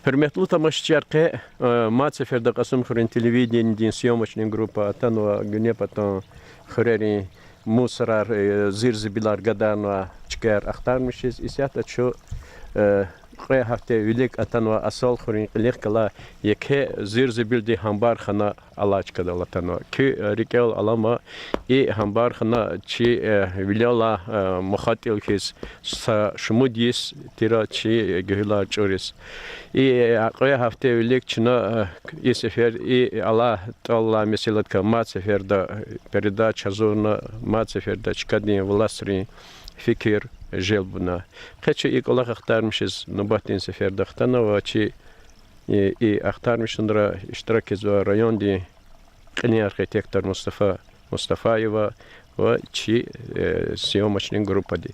Hürmetli tamaşaçılar, ma seferde Kasım Xurun televizyonun siyomaçının grubu atan ve günep atan Xureri Musrar zirzibilar gadan ve çıkar aktarmışız. İsyata şu قای هفته ویلیک اتن و اصل خورین قلیق کلا یکی زیر زبیل دی همبار خنا علاج کده لاتن و کی ریکل علما ای همبار خنا چی ویلیالا مخاطیل کیس شمودیس تیرا چی گهلا چوریس ای قای هفته ویلیک چنا ای سفر ای الله تعالی مثلت که ما سفر دا передача зона ما سفر دا چکدی ولاسری fikir jel buna. Kaçı ilk olarak aktarmışız Nubattin seferde aktana ve çi aktarmışındıra iştirak ediyor rayon di kini arkitektor Mustafayeva ve çi siyomaçının grupa di.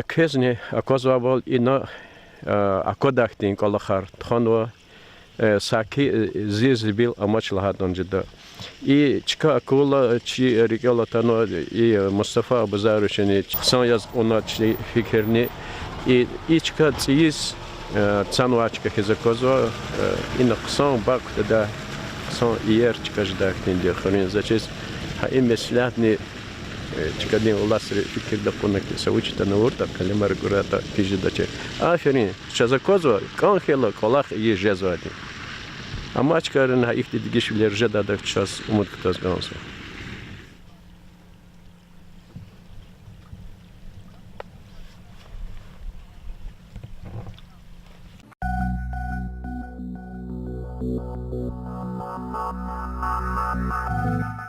Kezni akozvabol ina akodaktin kolakar txanwa saki zizibil amaçla donjida. И чика акула чи региола тано и Мустафа Абазарушини сан яз она чи фикерни и чика циис цанвачка хизаkozва и на ксан бак да сан иер чика ждак тинди хрин зачес ха им меслятни чика дин уласри фикер да конки саучта на урта калимар гурата кижидаче аферин чазаkozва канхела колах и жезвади Amaçkarın ha ihtiyaç geçişler jadadak ças umut kutaz gansı. Thank you.